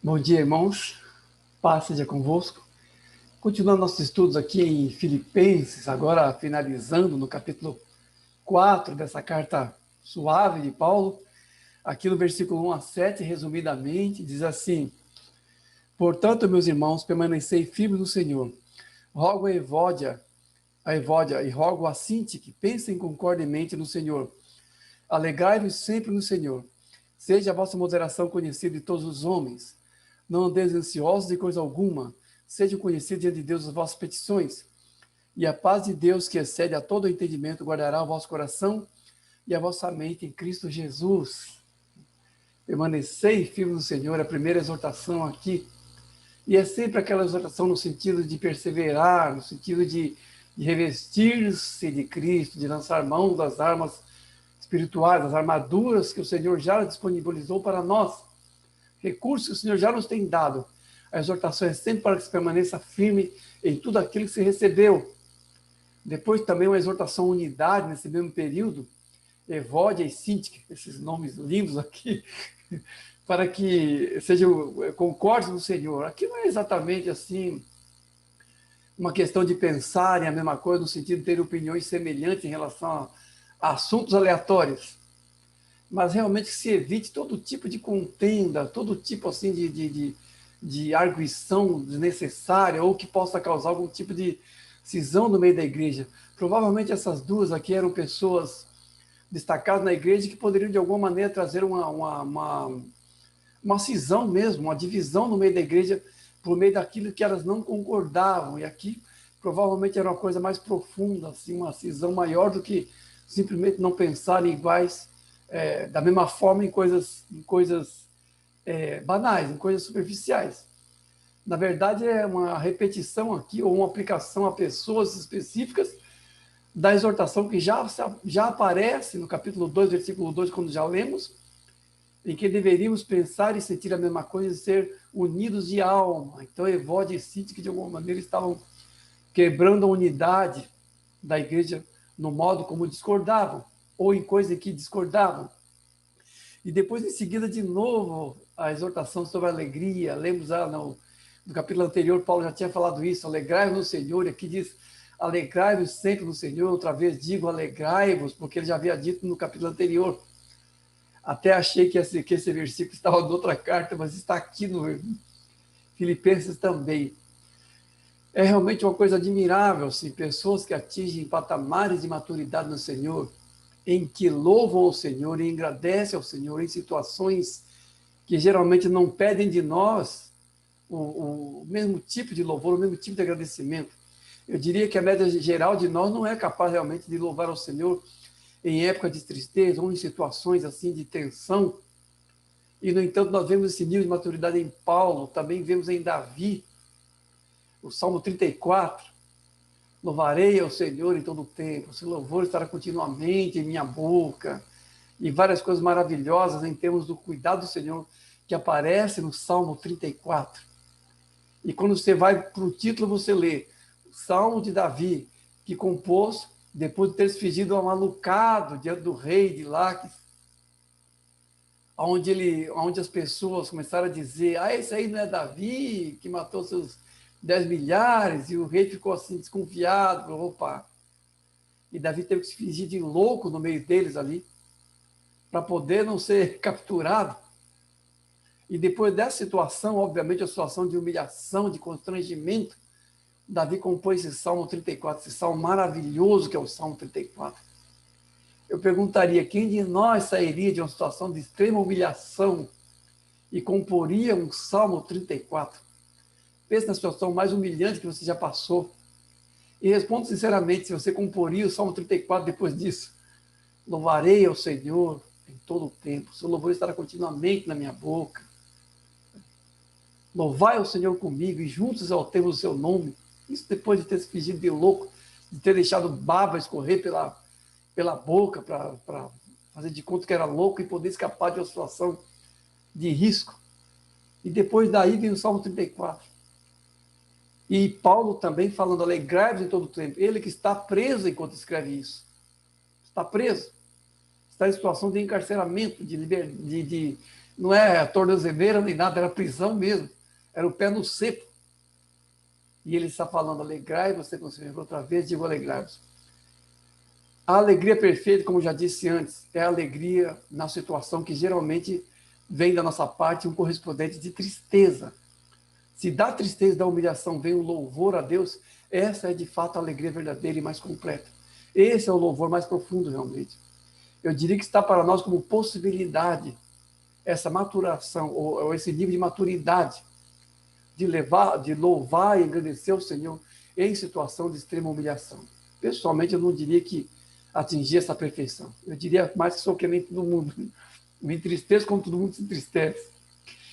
Bom dia, irmãos. Paz seja convosco. Continuando nossos estudos aqui em Filipenses, agora finalizando no capítulo 4 dessa carta suave de Paulo, aqui no versículo 1 a 7, resumidamente, diz assim: Portanto, meus irmãos, permanecei firmes no Senhor. Rogo a Evódia e rogo a Sinti que pensem concordemente no Senhor. Alegrai-vos sempre no Senhor. Seja a vossa moderação conhecida de todos os homens. Não andeis ansiosos de coisa alguma. Sejam conhecidas diante de Deus as vossas petições. E a paz de Deus, que excede a todo o entendimento, guardará o vosso coração e a vossa mente em Cristo Jesus. Permanecei firme no Senhor, a primeira exortação aqui. E é sempre aquela exortação no sentido de perseverar, no sentido de revestir-se de Cristo, de lançar mão das armas espirituais, das armaduras que o Senhor já disponibilizou para nós, recursos que o Senhor já nos tem dado. A exortação é sempre para que se permaneça firme em tudo aquilo que se recebeu. Depois também uma exortação à unidade nesse mesmo período, Evódia e Sintique, esses nomes lindos aqui, para que sejam concordes no Senhor. Aqui não é exatamente assim uma questão de pensarem a mesma coisa, no sentido de ter opiniões semelhantes em relação a assuntos aleatórios, mas realmente que se evite todo tipo de contenda, todo tipo assim de arguição desnecessária ou que possa causar algum tipo de cisão no meio da igreja. Provavelmente essas duas aqui eram pessoas destacadas na igreja que poderiam de alguma maneira trazer uma cisão mesmo, uma divisão no meio da igreja por meio daquilo que elas não concordavam. E aqui provavelmente era uma coisa mais profunda, assim, uma cisão maior do que simplesmente não pensarem iguais da mesma forma em coisas banais, em coisas superficiais. Na verdade, é uma repetição aqui, ou uma aplicação a pessoas específicas da exortação que já aparece no capítulo 2, versículo 2, quando já lemos, em que deveríamos pensar e sentir a mesma coisa e ser unidos de alma. Então, Evódia e Sintique, que de alguma maneira estavam quebrando a unidade da igreja no modo como discordavam, ou em coisas em que discordavam. E depois, em seguida, de novo, a exortação sobre a alegria. Lembra lá no capítulo anterior, Paulo já tinha falado isso, alegrai-vos no Senhor, e aqui diz, alegrai-vos sempre no Senhor. Outra vez digo, alegrai-vos, porque ele já havia dito no capítulo anterior. Até achei que esse versículo estava em outra carta, mas está aqui no Filipenses também. É realmente uma coisa admirável, assim, pessoas que atingem patamares de maturidade no Senhor, em que louvam ao Senhor e agradecem ao Senhor em situações que geralmente não pedem de nós o mesmo tipo de louvor, o mesmo tipo de agradecimento. Eu diria que a média geral de nós não é capaz realmente de louvar ao Senhor em época de tristeza ou em situações assim de tensão. E, no entanto, nós vemos esse nível de maturidade em Paulo, também vemos em Davi, o Salmo 34, louvarei ao Senhor em todo o tempo, o seu louvor estará continuamente em minha boca, e várias coisas maravilhosas em termos do cuidado do Senhor que aparece no Salmo 34. E quando você vai para o título, você lê Salmo de Davi, que compôs depois de ter se fingido amalucado diante do rei de Laques, onde as pessoas começaram a dizer, esse aí não é Davi, que matou seus 10 milhares, e o rei ficou assim desconfiado, falou, opa. E Davi teve que se fingir de louco no meio deles ali, para poder não ser capturado. E depois dessa situação, obviamente a situação de humilhação, de constrangimento, Davi compôs esse Salmo 34, esse salmo maravilhoso que é o Salmo 34. Eu perguntaria, quem de nós sairia de uma situação de extrema humilhação e comporia um Salmo 34? Pense na situação mais humilhante que você já passou. E responda sinceramente, se você comporia o Salmo 34 depois disso. Louvarei ao Senhor em todo o tempo. Seu louvor estará continuamente na minha boca. Louvai ao Senhor comigo e juntos exaltemos o seu nome. Isso depois de ter se fingido de louco, de ter deixado baba escorrer pela boca para fazer de conta que era louco e poder escapar de uma situação de risco. E depois daí vem o Salmo 34. E Paulo também falando, alegrai-vos em todo o tempo. Ele que está preso enquanto escreve isso. Está preso. Está em situação de encarceramento, não é tornozeleira nem nada, era prisão mesmo. Era o pé no cepo. E ele está falando, alegrai, você conseguiu outra vez, digo alegrai-vos. A alegria perfeita, como já disse antes, é a alegria na situação que geralmente vem da nossa parte um correspondente de tristeza. Se da tristeza, da humilhação, vem o louvor a Deus, essa é de fato a alegria verdadeira e mais completa. Esse é o louvor mais profundo, realmente. Eu diria que está para nós como possibilidade essa maturação, ou esse nível de maturidade, de louvar e agradecer ao Senhor em situação de extrema humilhação. Pessoalmente, eu não diria que atingir essa perfeição. Eu diria mais que sou que nem todo mundo. Me entristeço como todo mundo se entristece.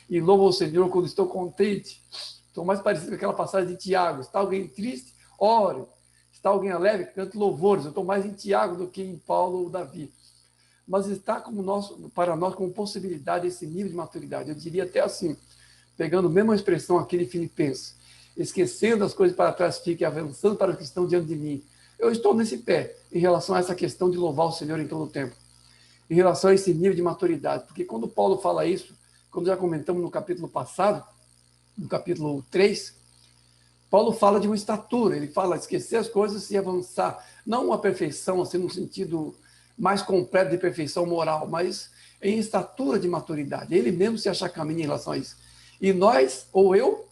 E louvo ao Senhor quando estou contente. Estou mais parecido com aquela passagem de Tiago. Está alguém triste? Ore. Está alguém alegre? Cante louvores. Eu estou mais em Tiago do que em Paulo ou Davi. Mas está para nós como possibilidade esse nível de maturidade. Eu diria até assim, pegando a mesma expressão aqui de Filipenses, esquecendo as coisas para trás, fique avançando para o que estão diante de mim. Eu estou nesse pé em relação a essa questão de louvar o Senhor em todo o tempo, em relação a esse nível de maturidade. Porque quando Paulo fala isso, como já comentamos no capítulo passado, no capítulo 3, Paulo fala de uma estatura, ele fala esquecer as coisas e avançar. Não uma perfeição, assim, no sentido mais completo de perfeição moral, mas em estatura de maturidade. Ele mesmo se acha caminho em relação a isso. E nós, ou eu,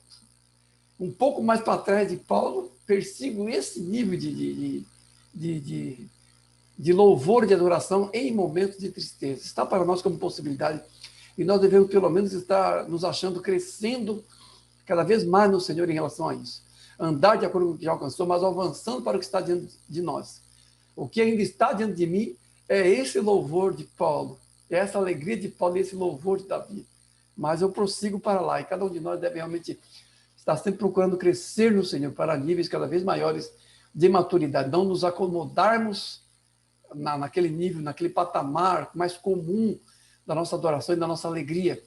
um pouco mais para trás de Paulo, persigo esse nível de louvor, de adoração em momentos de tristeza. Está para nós como possibilidade. E nós devemos, pelo menos, estar nos achando crescendo cada vez mais no Senhor em relação a isso. Andar de acordo com o que já alcançou, mas avançando para o que está diante de nós. O que ainda está diante de mim é esse louvor de Paulo, é essa alegria de Paulo e esse louvor de Davi. Mas eu prossigo para lá, e cada um de nós deve realmente estar sempre procurando crescer no Senhor para níveis cada vez maiores de maturidade, não nos acomodarmos naquele nível, naquele patamar mais comum da nossa adoração e da nossa alegria,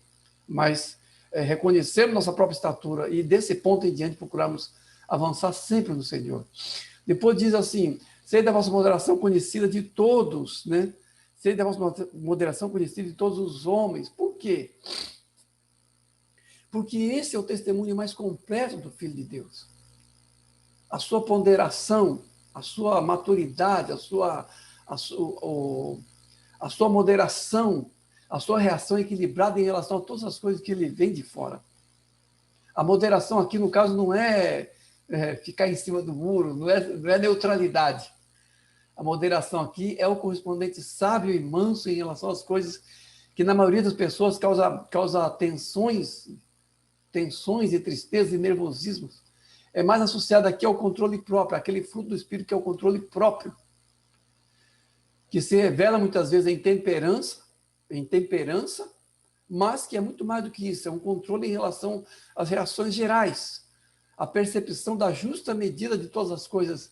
mas reconhecer nossa própria estatura e desse ponto em diante procurarmos avançar sempre no Senhor. Depois diz assim, sei da vossa moderação conhecida de todos, né? Sei da vossa moderação conhecida de todos os homens. Por quê? Porque esse é o testemunho mais completo do Filho de Deus. A sua ponderação, a sua maturidade, a sua moderação, a sua reação equilibrada em relação a todas as coisas que ele vem de fora. A moderação aqui, no caso, não é ficar em cima do muro, não é neutralidade. A moderação aqui é o correspondente sábio e manso em relação às coisas que, na maioria das pessoas, causa tensões e tristeza e nervosismos. É mais associado aqui ao controle próprio, aquele fruto do Espírito que é o controle próprio, que se revela muitas vezes em temperança, mas que é muito mais do que isso, é um controle em relação às reações gerais, a percepção da justa medida de todas as coisas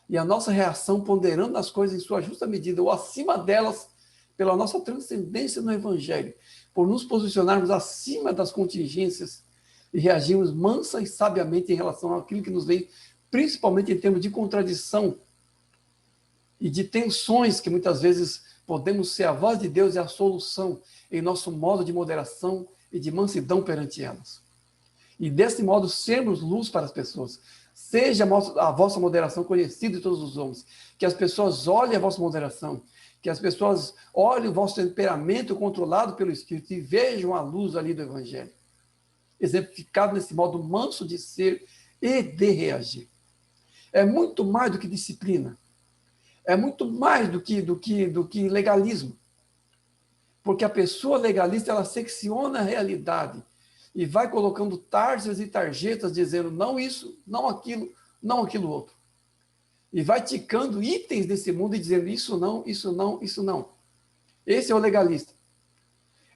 e a nossa reação ponderando as coisas em sua justa medida ou acima delas pela nossa transcendência no Evangelho, por nos posicionarmos acima das contingências e reagirmos mansa e sabiamente em relação àquilo que nos vem, principalmente em termos de contradição e de tensões que muitas vezes podemos ser a voz de Deus e a solução em nosso modo de moderação e de mansidão perante elas. E desse modo sermos luz para as pessoas. Seja a vossa moderação conhecida de todos os homens, que as pessoas olhem a vossa moderação, que as pessoas olhem o vosso temperamento controlado pelo Espírito e vejam a luz ali do Evangelho, exemplificado nesse modo manso de ser e de reagir. É muito mais do que disciplina, é muito mais do que legalismo, porque a pessoa legalista, ela secciona a realidade e vai colocando tarjas e tarjetas dizendo não isso, não aquilo outro. E vai ticando itens desse mundo e dizendo isso não, isso não, isso não. Esse é o legalista.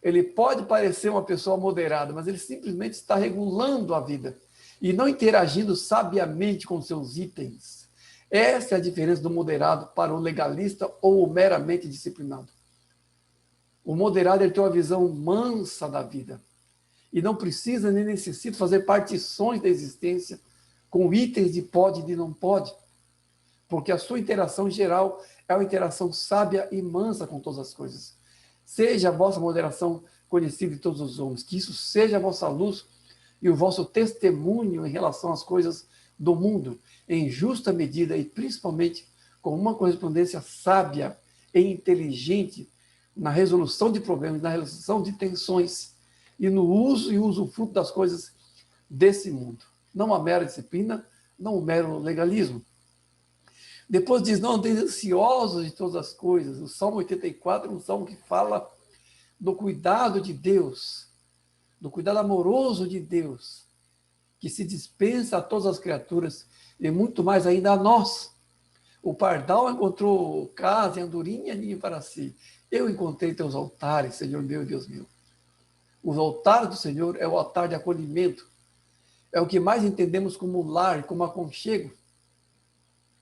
Ele pode parecer uma pessoa moderada, mas ele simplesmente está regulando a vida e não interagindo sabiamente com seus itens. Essa é a diferença do moderado para o legalista ou o meramente disciplinado. O moderado, ele tem uma visão mansa da vida e não precisa nem necessita fazer partições da existência com itens de pode e de não pode, porque a sua interação geral é uma interação sábia e mansa com todas as coisas. Seja a vossa moderação conhecido de todos os homens. Que isso seja a vossa luz e o vosso testemunho em relação às coisas do mundo, em justa medida e principalmente com uma correspondência sábia e inteligente na resolução de problemas, na resolução de tensões e no uso e usufruto das coisas desse mundo. Não a mera disciplina, não o mero legalismo. Depois diz, não andeis ansiosos de todas as coisas. O Salmo 84 é um salmo que fala do cuidado de Deus, do cuidado amoroso de Deus, que se dispensa a todas as criaturas e muito mais ainda a nós. O pardal encontrou casa e andorinha ninho para si. Eu encontrei teus altares, Senhor meu e Deus meu. Os altares do Senhor é o altar de acolhimento. É o que mais entendemos como lar, como aconchego.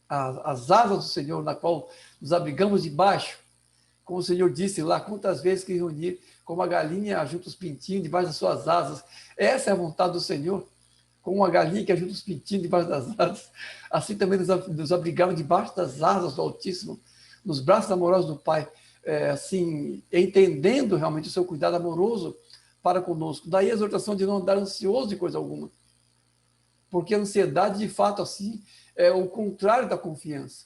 As asas do Senhor, na qual nos abrigamos debaixo. Como o Senhor disse lá, quantas vezes que reunir, como a galinha junta os pintinhos debaixo das suas asas. Essa é a vontade do Senhor. Como uma galinha que ajunta os pintinhos debaixo das asas. Assim também nos abrigamos debaixo das asas do Altíssimo, nos braços amorosos do Pai. Assim, entendendo realmente o seu cuidado amoroso para conosco. Daí a exortação de não andar ansioso de coisa alguma. Porque a ansiedade, de fato, assim, é o contrário da confiança.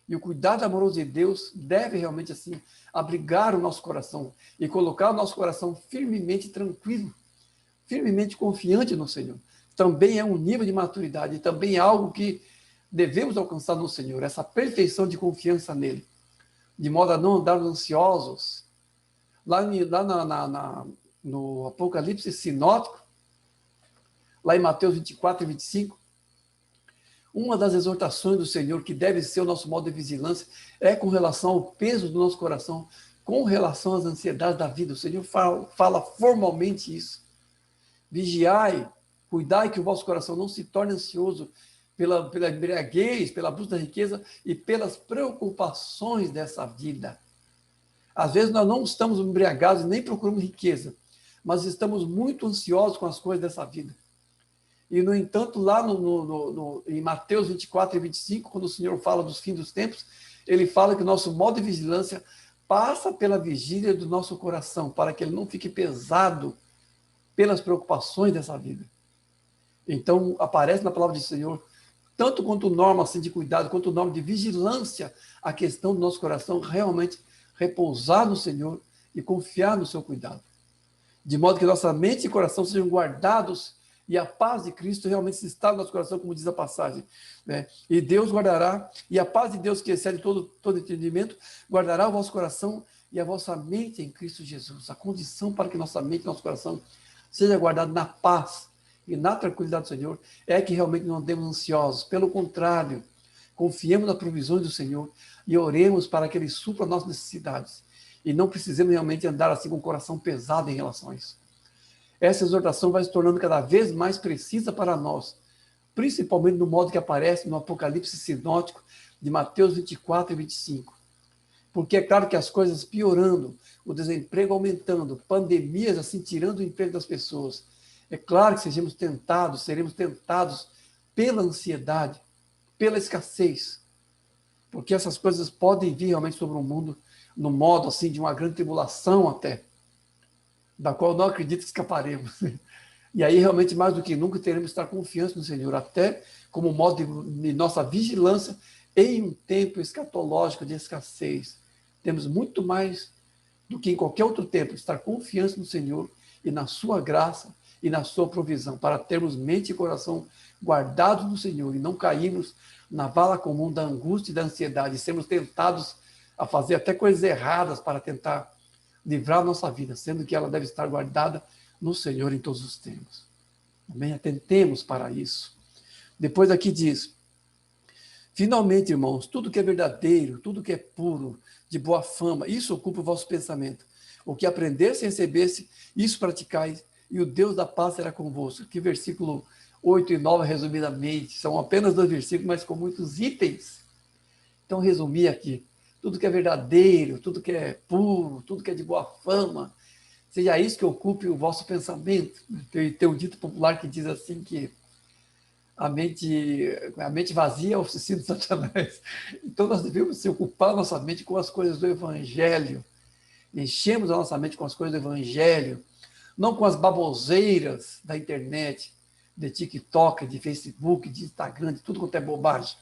E o cuidado amoroso de Deus deve realmente, assim, abrigar o nosso coração e colocar o nosso coração firmemente tranquilo, firmemente confiante no Senhor. Também é um nível de maturidade, também é algo que devemos alcançar no Senhor, essa perfeição de confiança nele, de modo a não andarmos ansiosos. Lá no Apocalipse sinótico, lá em Mateus 24 e 25, uma das exortações do Senhor, que deve ser o nosso modo de vigilância, é com relação ao peso do nosso coração, com relação às ansiedades da vida. O Senhor fala formalmente isso. Vigiai, cuidai que o vosso coração não se torne ansioso pela embriaguez, pela busca da riqueza e pelas preocupações dessa vida. Às vezes nós não estamos embriagados, nem procuramos riqueza, mas estamos muito ansiosos com as coisas dessa vida. E, no entanto, lá em Mateus 24 e 25, quando o Senhor fala dos fins dos tempos, ele fala que o nosso modo de vigilância passa pela vigília do nosso coração, para que ele não fique pesado pelas preocupações dessa vida. Então, aparece na palavra do Senhor, tanto quanto norma assim, de cuidado, quanto norma de vigilância, a questão do nosso coração realmente repousar no Senhor e confiar no seu cuidado. De modo que nossa mente e coração sejam guardados e a paz de Cristo realmente se está no nosso coração, como diz a passagem. Né? E Deus guardará, e a paz de Deus que excede todo entendimento, guardará o vosso coração e a vossa mente em Cristo Jesus. A condição para que nossa mente e nosso coração seja guardado na paz e na tranquilidade do Senhor é que realmente não andemos ansiosos. Pelo contrário, confiemos nas provisões do Senhor e oremos para que Ele supra nossas necessidades. E não precisemos realmente andar assim com o coração pesado em relação a isso. Essa exortação vai se tornando cada vez mais precisa para nós, principalmente no modo que aparece no Apocalipse sinótico de Mateus 24 e 25. Porque é claro que as coisas piorando, o desemprego aumentando, pandemias assim tirando o emprego das pessoas. É claro que seremos tentados pela ansiedade, pela escassez. Porque essas coisas podem vir realmente sobre o mundo no modo assim de uma grande tribulação até, da qual não acredito que escaparemos. E aí, realmente, mais do que nunca, teremos que estar confiantes no Senhor, até como modo de nossa vigilância em um tempo escatológico de escassez. Temos muito mais do que em qualquer outro tempo, estar confiantes no Senhor e na sua graça e na sua provisão, para termos mente e coração guardados no Senhor e não cairmos na vala comum da angústia e da ansiedade, e sermos tentados a fazer até coisas erradas para tentar livrar a nossa vida, sendo que ela deve estar guardada no Senhor em todos os tempos. Amém? Atentemos para isso. Depois aqui diz, finalmente, irmãos, tudo que é verdadeiro, tudo que é puro, de boa fama, isso ocupa o vosso pensamento. O que aprendesse e recebesse, isso praticais, e o Deus da paz será convosco. Que versículo 8 e 9, resumidamente, são apenas 2 versículos, mas com muitos itens. Então, resumir aqui. Tudo que é verdadeiro, tudo que é puro, tudo que é de boa fama, seja isso que ocupe o vosso pensamento. Tem um dito popular que diz assim que a mente vazia é a oficina de Satanás. Então nós devemos se ocupar nossa mente com as coisas do Evangelho. enchemos a nossa mente com as coisas do Evangelho, não com as baboseiras da internet, de TikTok, de Facebook, de Instagram, de tudo quanto é bobagem.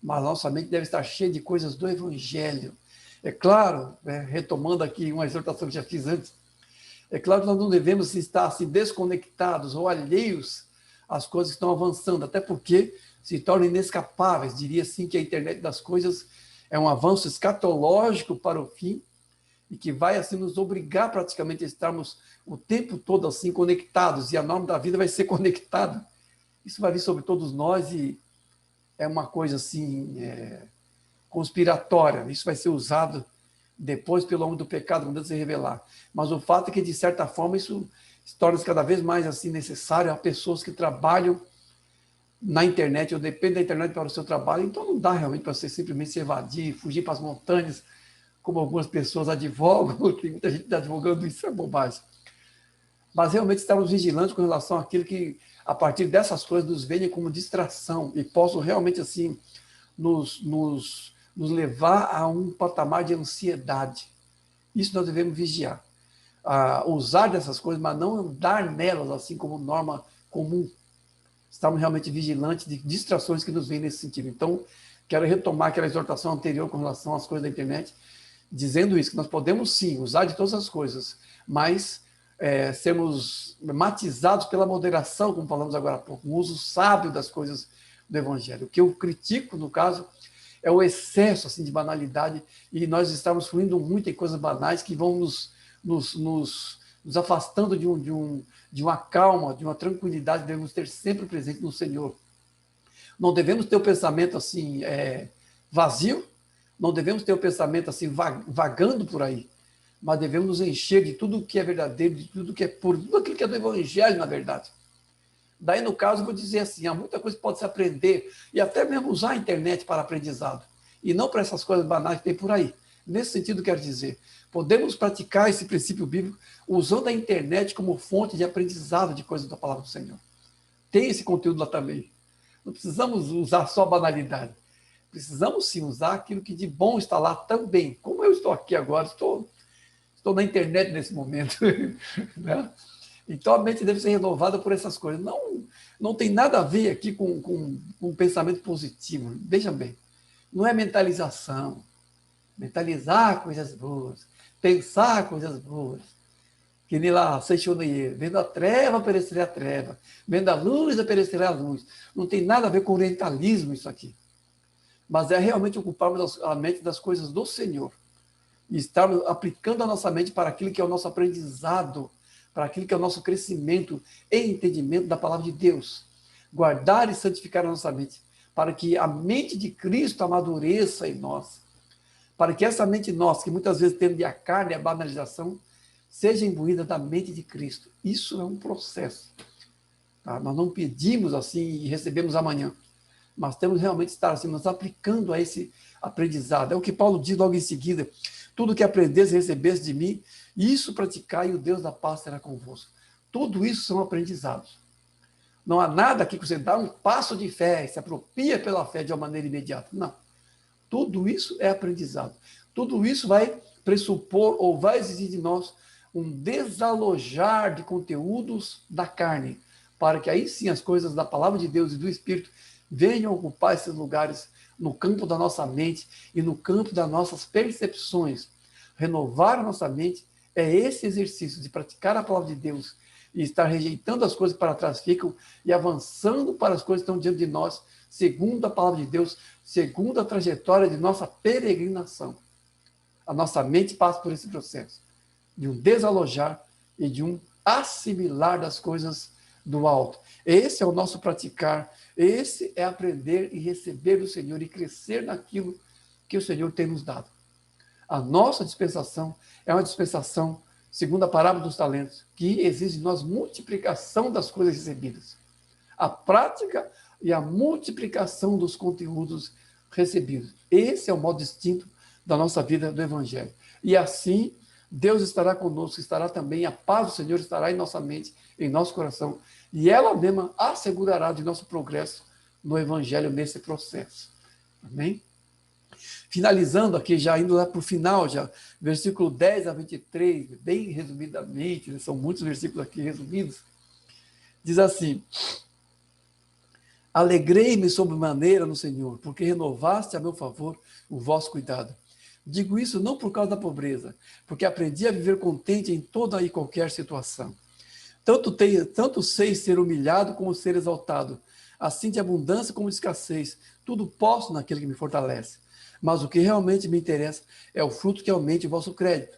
Mas a nossa mente deve estar cheia de coisas do Evangelho. É claro, retomando aqui uma exortação que já fiz antes, é claro que nós não devemos estar assim, desconectados ou alheios às coisas que estão avançando, até porque se tornam inescapáveis. Diria assim que a internet das coisas é um avanço escatológico para o fim e que vai assim nos obrigar praticamente a estarmos o tempo todo assim conectados, e a norma da vida vai ser conectada. Isso vai vir sobre todos nós e é uma coisa assim conspiratória. Isso vai ser usado depois pelo homem do pecado, quando Deus se revelar. Mas o fato é que, de certa forma, isso torna-se cada vez mais assim necessário a pessoas que trabalham na internet, ou dependem da internet para o seu trabalho. Então não dá realmente para você simplesmente se evadir, fugir para as montanhas, como algumas pessoas advogam. Tem muita gente advogando isso, é bobagem. Mas realmente estamos vigilantes com relação àquilo que, a partir dessas coisas, nos venham como distração e possam realmente assim nos levar a um patamar de ansiedade. Isso nós devemos vigiar. Usar dessas coisas, mas não andar nelas assim como norma comum. Estamos realmente vigilantes de distrações que nos vêm nesse sentido. Então, quero retomar aquela exortação anterior com relação às coisas da internet, dizendo isso, que nós podemos sim usar de todas as coisas, mas sermos matizados pela moderação, como falamos agora há pouco, um uso sábio das coisas do Evangelho. O que eu critico, no caso, é o excesso assim, de banalidade, e nós estamos fluindo muito em coisas banais que vão nos afastando de uma calma, de uma tranquilidade que devemos ter sempre presente no Senhor. Não devemos ter o pensamento assim vazio, não devemos ter o pensamento assim vagando por aí, mas devemos nos encher de tudo que é verdadeiro, de tudo que é puro, de tudo aquilo que é do Evangelho, na verdade. Daí, no caso, eu vou dizer assim, há muita coisa que pode se aprender, e até mesmo usar a internet para aprendizado, e não para essas coisas banais que tem por aí. Nesse sentido, quero dizer, podemos praticar esse princípio bíblico usando a internet como fonte de aprendizado de coisas da palavra do Senhor. Tem esse conteúdo lá também. Não precisamos usar só banalidade. Precisamos sim usar aquilo que de bom está lá também. Como eu estou aqui agora, estou na internet nesse momento. Né? Então a mente deve ser renovada por essas coisas. Não tem nada a ver aqui com um pensamento positivo. Veja bem, não é mentalização. Mentalizar coisas boas, pensar coisas boas. Que nem lá, Seixoneie, vendo a treva, perecerá a treva. Vendo a luz, perecerá a luz. Não tem nada a ver com orientalismo isso aqui. Mas é realmente ocuparmos a mente das coisas do Senhor. E estarmos aplicando a nossa mente para aquilo que é o nosso aprendizado, para aquilo que é o nosso crescimento e entendimento da palavra de Deus. Guardar e santificar a nossa mente, para que a mente de Cristo amadureça em nós. Para que essa mente nossa, que muitas vezes tende a carne e a banalização, seja imbuída da mente de Cristo. Isso é um processo. Tá? Nós não pedimos assim e recebemos amanhã, mas temos realmente que estar assim, nos aplicando a esse aprendizado. É o que Paulo diz logo em seguida: tudo que aprendeis e recebeste de mim, isso praticai, e o Deus da paz será convosco. Tudo isso são aprendizados. Não há nada aqui que você dá um passo de fé e se apropria pela fé de uma maneira imediata. Não. Tudo isso é aprendizado. Tudo isso vai pressupor ou vai exigir de nós um desalojar de conteúdos da carne, para que aí sim as coisas da palavra de Deus e do Espírito venham ocupar esses lugares no campo da nossa mente e no campo das nossas percepções. Renovar a nossa mente é esse exercício de praticar a palavra de Deus e estar rejeitando as coisas que para trás ficam e avançando para as coisas que estão diante de nós, segundo a palavra de Deus, segundo a trajetória de nossa peregrinação. A nossa mente passa por esse processo de um desalojar e de um assimilar das coisas do alto. Esse é o nosso praticar, esse é aprender e receber do Senhor e crescer naquilo que o Senhor tem nos dado. A nossa dispensação é uma dispensação, segundo a parábola dos talentos, que exige de nós multiplicação das coisas recebidas. A prática e a multiplicação dos conteúdos recebidos. Esse é o modo distinto da nossa vida do Evangelho. E assim, Deus estará conosco, estará também, a paz do Senhor estará em nossa mente, em nosso coração, e ela mesma assegurará de nosso progresso no Evangelho nesse processo. Amém? Finalizando aqui, já indo lá para o final, já, versículo 10 a 23, bem resumidamente, né, são muitos versículos aqui resumidos, diz assim: alegrei-me sobremaneira no Senhor, porque renovaste a meu favor o vosso cuidado. Digo isso não por causa da pobreza, porque aprendi a viver contente em toda e qualquer situação. Tanto sei ser humilhado como ser exaltado, assim de abundância como de escassez, tudo posso naquele que me fortalece. Mas o que realmente me interessa é o fruto que aumente o vosso crédito.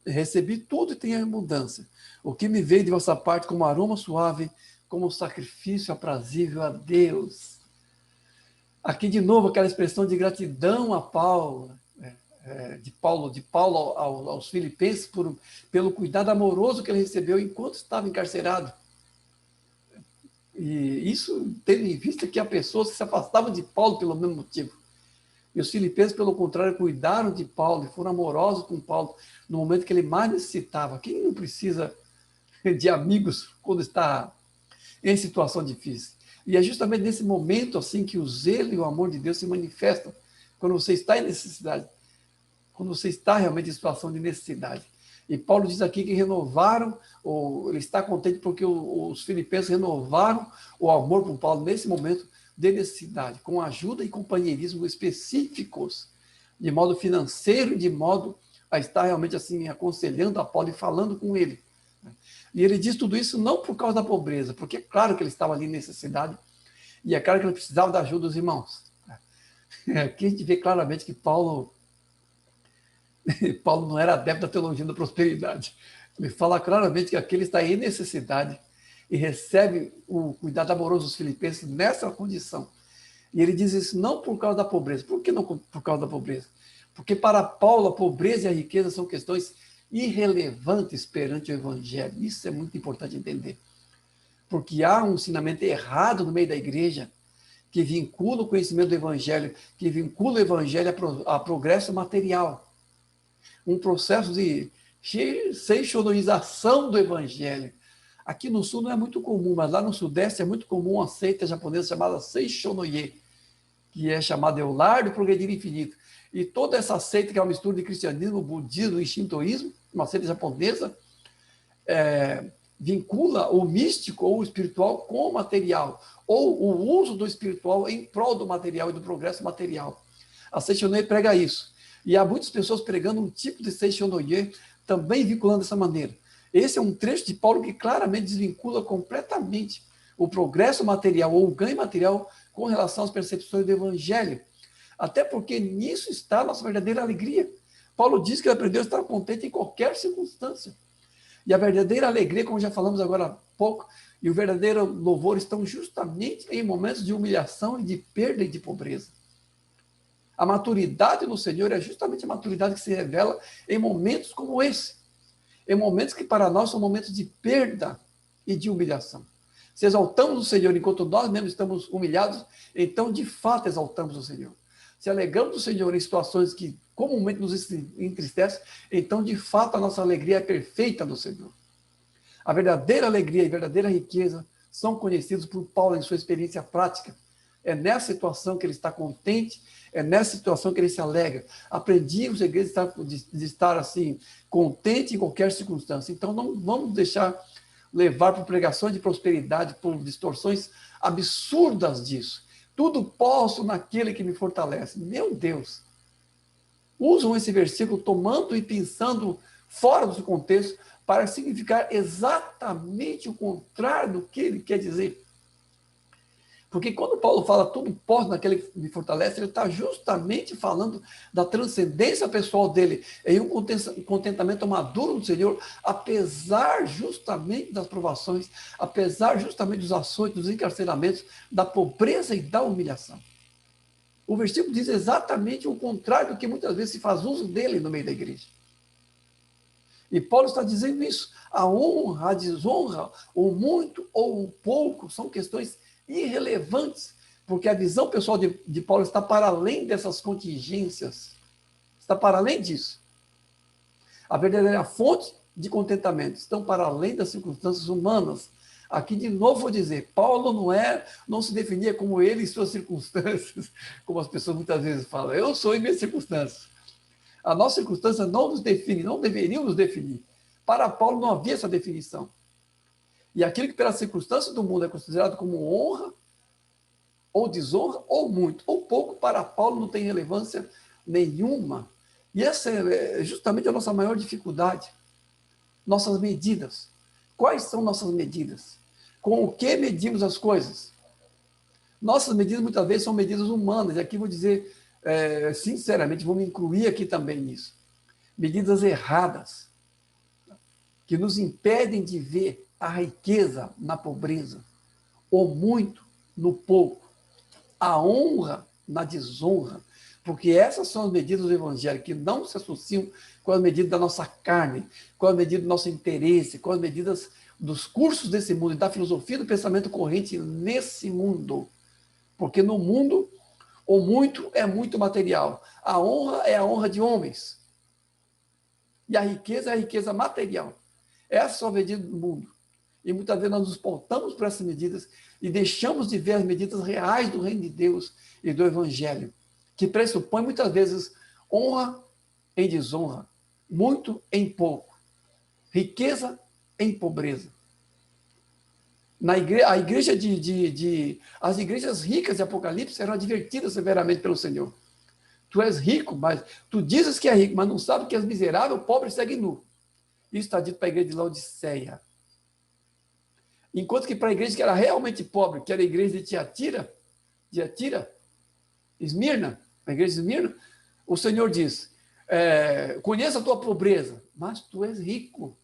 Recebi tudo e tenho abundância. O que me veio de vossa parte como aroma suave, como sacrifício aprazível a Deus. Aqui de novo aquela expressão de gratidão a Paulo, de Paulo aos filipenses pelo cuidado amoroso que ele recebeu enquanto estava encarcerado. E isso tendo em vista que há pessoas que se afastavam de Paulo pelo mesmo motivo. E os filipenses, pelo contrário, cuidaram de Paulo e foram amorosos com Paulo no momento que ele mais necessitava. Quem não precisa de amigos quando está em situação difícil? E é justamente nesse momento assim que o zelo e o amor de Deus se manifestam, quando você está em necessidade, quando você está realmente em situação de necessidade. E Paulo diz aqui que renovaram, ou ele está contente porque os filipenses renovaram o amor por Paulo nesse momento de necessidade, com ajuda e companheirismo específicos, de modo financeiro, de modo a estar realmente assim aconselhando a Paulo e falando com ele. E ele diz tudo isso não por causa da pobreza, porque é claro que ele estava ali em necessidade, e é claro que ele precisava da ajuda dos irmãos. Aqui a gente vê claramente que Paulo não era adepto da teologia da prosperidade. Ele fala claramente que aquele está em necessidade e recebe o cuidado amoroso dos filipenses nessa condição. E ele diz isso não por causa da pobreza. Por que não por causa da pobreza? Porque para Paulo a pobreza e a riqueza são questões irrelevantes perante o evangelho. Isso é muito importante entender. Porque há um ensinamento errado no meio da igreja que vincula o conhecimento do evangelho, que vincula o evangelho a progresso material. Um processo de seishonorização do evangelho. Aqui no sul não é muito comum, mas lá no sudeste é muito comum uma seita japonesa chamada Seishonoye, que é chamada o lar do progredir infinito. E toda essa seita, que é uma mistura de cristianismo, budismo e shintoísmo, uma seita japonesa, vincula o místico ou o espiritual com o material, ou o uso do espiritual em prol do material e do progresso material. A Seishonoye prega isso. E há muitas pessoas pregando um tipo de Seishonoye também vinculando dessa maneira. Esse é um trecho de Paulo que claramente desvincula completamente o progresso material ou o ganho material com relação às percepções do evangelho. Até porque nisso está a nossa verdadeira alegria. Paulo diz que ele aprendeu a estar contente em qualquer circunstância. E a verdadeira alegria, como já falamos agora há pouco, e o verdadeiro louvor estão justamente em momentos de humilhação e de perda e de pobreza. A maturidade no Senhor é justamente a maturidade que se revela em momentos como esse. Em momentos que para nós são momentos de perda e de humilhação. Se exaltamos o Senhor enquanto nós mesmos estamos humilhados, então de fato exaltamos o Senhor. Se alegramos o Senhor em situações que comumente nos entristecem, então de fato a nossa alegria é perfeita no Senhor. A verdadeira alegria e a verdadeira riqueza são conhecidos por Paulo em sua experiência prática. É nessa situação que ele está contente, é nessa situação que ele se alegra. Aprendi os segredos de estar assim, contente em qualquer circunstância. Então não vamos deixar levar por pregações de prosperidade, por distorções absurdas disso. Tudo posso naquele que me fortalece. Meu Deus! Usam esse versículo tomando e pensando fora do seu contexto para significar exatamente o contrário do que ele quer dizer. Porque quando Paulo fala tudo posso naquele que me fortalece, ele está justamente falando da transcendência pessoal dele, em um contentamento maduro do Senhor, apesar justamente das provações, apesar justamente dos açoites, dos encarceramentos, da pobreza e da humilhação. O versículo diz exatamente o contrário do que muitas vezes se faz uso dele no meio da igreja. E Paulo está dizendo isso. A honra, a desonra, o muito ou o pouco, são questões irrelevantes, porque a visão pessoal de Paulo está para além dessas contingências, está para além disso. A verdadeira fonte de contentamento estão para além das circunstâncias humanas, Aqui, de novo, vou dizer, Paulo não se definia como ele e suas circunstâncias, como as pessoas muitas vezes falam. Eu sou em minhas circunstâncias. A nossa circunstância não nos define, não deveria nos definir. Para Paulo não havia essa definição. E aquilo que pela circunstância do mundo é considerado como honra, ou desonra, ou muito, ou pouco, para Paulo não tem relevância nenhuma. E essa é justamente a nossa maior dificuldade. Nossas medidas. Quais são nossas medidas? Com o que medimos as coisas? Nossas medidas muitas vezes são medidas humanas, e aqui vou dizer, sinceramente, vou me incluir aqui também nisso. Medidas erradas, que nos impedem de ver a riqueza na pobreza, ou muito no pouco, a honra na desonra, porque essas são as medidas do Evangelho que não se associam com as medidas da nossa carne, com as medidas do nosso interesse, com as medidas dos cursos desse mundo e da filosofia do pensamento corrente nesse mundo. Porque no mundo, o muito é muito material. A honra é a honra de homens. E a riqueza é a riqueza material. Essas são as medidas do mundo. E muitas vezes nós nos pautamos por essas medidas e deixamos de ver as medidas reais do reino de Deus e do Evangelho, que pressupõe muitas vezes honra em desonra, muito em pouco, riqueza em pobreza. As igrejas ricas de Apocalipse eram advertidas severamente pelo Senhor. Tu és rico, mas tu dizes que é rico, mas não sabe que és miserável, pobre e segue nu. Isso está dito para a igreja de Laodiceia. Enquanto que para a igreja que era realmente pobre, que era a igreja de Tiatira, Esmirna, a igreja de Esmirna, o Senhor diz, conheça a tua pobreza, mas tu és rico.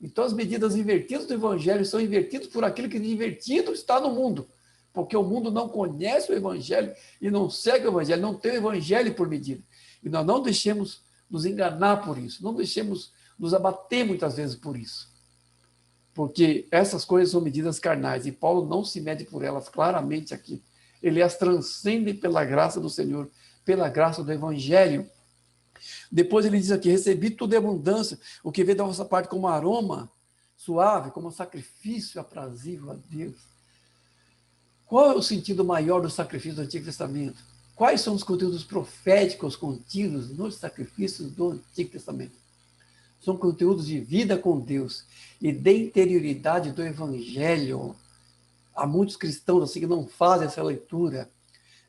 Então as medidas invertidas do Evangelho são invertidas por aquilo que de invertido está no mundo, porque o mundo não conhece o Evangelho e não segue o Evangelho, não tem o Evangelho por medida. E nós não deixemos nos enganar por isso, não deixemos nos abater muitas vezes por isso. Porque essas coisas são medidas carnais, e Paulo não se mede por elas claramente aqui. Ele as transcende pela graça do Senhor, pela graça do Evangelho. Depois ele diz aqui, recebi toda abundância, o que veio da vossa parte como aroma suave, como sacrifício aprazível a Deus. Qual é o sentido maior do sacrifício do Antigo Testamento? Quais são os conteúdos proféticos contidos nos sacrifícios do Antigo Testamento? São conteúdos de vida com Deus e de interioridade do Evangelho. Há muitos cristãos assim que não fazem essa leitura,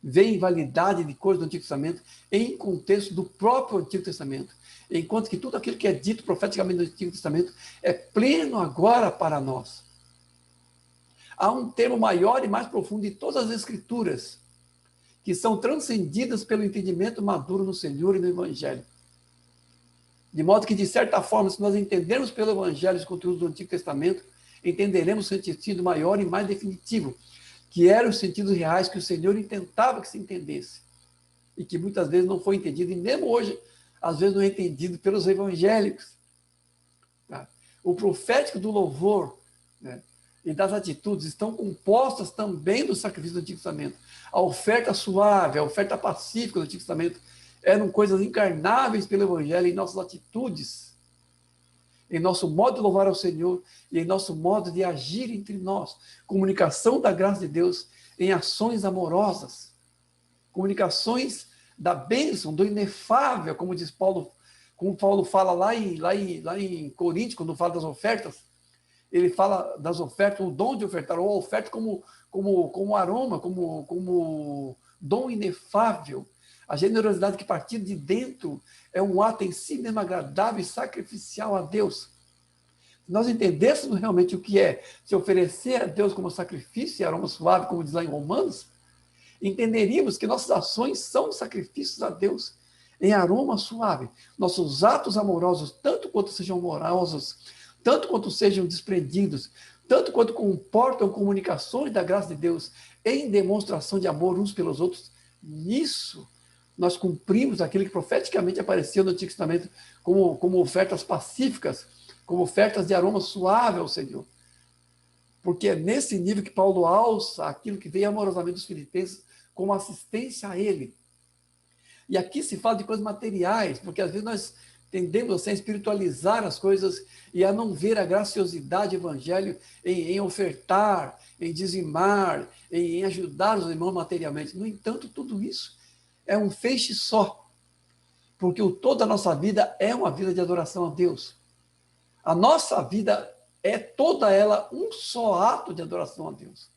veem validade de coisas do Antigo Testamento em contexto do próprio Antigo Testamento, enquanto que tudo aquilo que é dito profeticamente no Antigo Testamento é pleno agora para nós. Há um termo maior e mais profundo de todas as Escrituras, que são transcendidas pelo entendimento maduro no Senhor e no Evangelho. De modo que, de certa forma, se nós entendermos pelo Evangelho os conteúdos do Antigo Testamento, entenderemos o sentido maior e mais definitivo, que eram os sentidos reais que o Senhor intentava que se entendesse, e que muitas vezes não foi entendido, e mesmo hoje, às vezes não é entendido pelos evangélicos. Tá? O profético do louvor, né, e das atitudes estão compostas também do sacrifício do Antigo Testamento. A oferta suave, a oferta pacífica do Antigo Testamento eram coisas encarnáveis pelo Evangelho em nossas atitudes, em nosso modo de louvar ao Senhor e em nosso modo de agir entre nós. Comunicação da graça de Deus em ações amorosas. Comunicações da bênção, do inefável, como diz Paulo, como Paulo fala lá em Coríntios, quando fala das ofertas. Ele fala das ofertas, o dom de ofertar, ou a oferta como aroma, como dom inefável. A generosidade que partir de dentro é um ato em si mesmo agradável e sacrificial a Deus. Se nós entendêssemos realmente o que é se oferecer a Deus como sacrifício e aroma suave, como diz lá em Romanos, entenderíamos que nossas ações são sacrifícios a Deus em aroma suave. Nossos atos amorosos, tanto quanto sejam amorosos, tanto quanto sejam desprendidos, tanto quanto comportam comunicações da graça de Deus em demonstração de amor uns pelos outros, nisso nós cumprimos aquilo que profeticamente apareceu no Antigo Testamento como ofertas pacíficas, como ofertas de aroma suave ao Senhor. Porque é nesse nível que Paulo alça aquilo que veio amorosamente dos filipenses como assistência a ele. E aqui se fala de coisas materiais, porque às vezes nós tendemos assim, a espiritualizar as coisas e a não ver a graciosidade do evangelho em ofertar, em dizimar, em ajudar os irmãos materialmente. No entanto, tudo isso é um feixe só, porque toda a nossa vida é uma vida de adoração a Deus. A nossa vida é toda ela um só ato de adoração a Deus.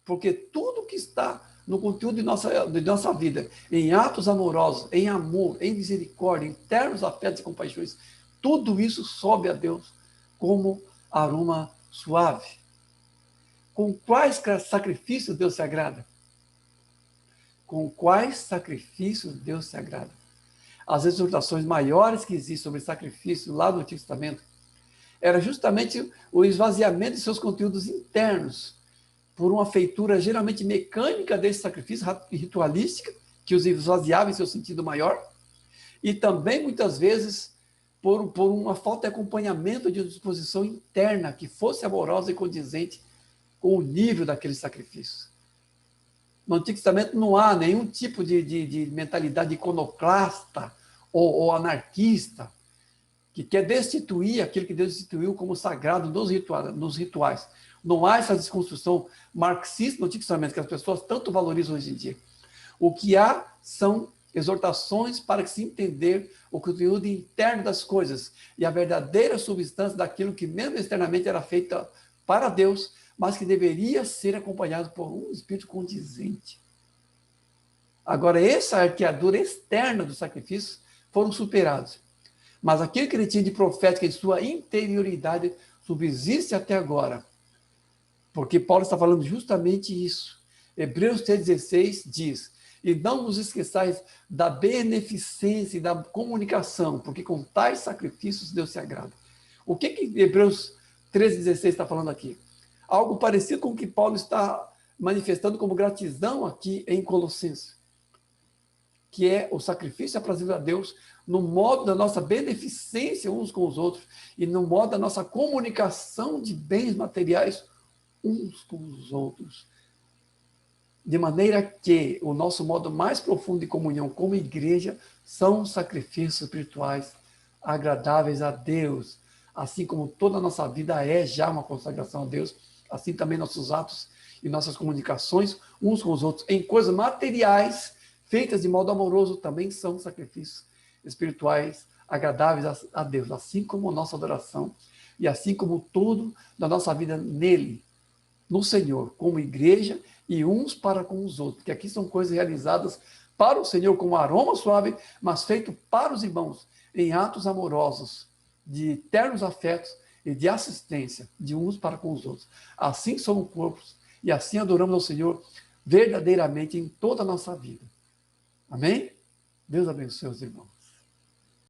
Porque tudo que está no conteúdo de nossa vida, em atos amorosos, em amor, em misericórdia, em ternos afetos e compaixões, tudo isso sobe a Deus como aroma suave. Com quais sacrifícios Deus se agrada? Com quais sacrifícios Deus se agrada? As exortações maiores que existem sobre sacrifício lá no Antigo Testamento era justamente o esvaziamento de seus conteúdos internos, por uma feitura geralmente mecânica desse sacrifício, ritualística, que os esvaziava em seu sentido maior, e também, muitas vezes, por uma falta de acompanhamento de disposição interna que fosse amorosa e condizente com o nível daqueles sacrifícios. No Antigo Testamento não há nenhum tipo de mentalidade iconoclasta ou anarquista, que quer destituir aquilo que Deus instituiu como sagrado nos rituais. Não há essa desconstrução marxista no Antigo Testamento, que as pessoas tanto valorizam hoje em dia. O que há são exortações para que se entender o conteúdo interno das coisas e a verdadeira substância daquilo que mesmo externamente era feita para Deus, mas que deveria ser acompanhado por um espírito condizente. Agora, essa arqueadura externa dos sacrifícios foram superados. Mas aquilo que ele tinha de profética em sua interioridade subsiste até agora. Porque Paulo está falando justamente isso. Hebreus 3,16 diz: e não vos esqueçais da beneficência e da comunicação, porque com tais sacrifícios Deus se agrada. O que Hebreus 13,16 está falando aqui? Algo parecido com o que Paulo está manifestando como gratidão aqui em Colossenses, que é o sacrifício aprazível a Deus no modo da nossa beneficência uns com os outros e no modo da nossa comunicação de bens materiais uns com os outros. De maneira que o nosso modo mais profundo de comunhão como igreja são sacrifícios espirituais agradáveis a Deus. Assim como toda a nossa vida é já uma consagração a Deus, assim também nossos atos e nossas comunicações uns com os outros em coisas materiais feitas de modo amoroso também são sacrifícios espirituais agradáveis a Deus, assim como a nossa adoração e assim como tudo da nossa vida nele, no Senhor, como igreja e uns para com os outros, que aqui são coisas realizadas para o Senhor como aroma suave, mas feito para os irmãos em atos amorosos, de ternos afetos e de assistência de uns para com os outros. Assim somos corpos e assim adoramos ao Senhor verdadeiramente em toda a nossa vida. Amém? Deus abençoe os irmãos.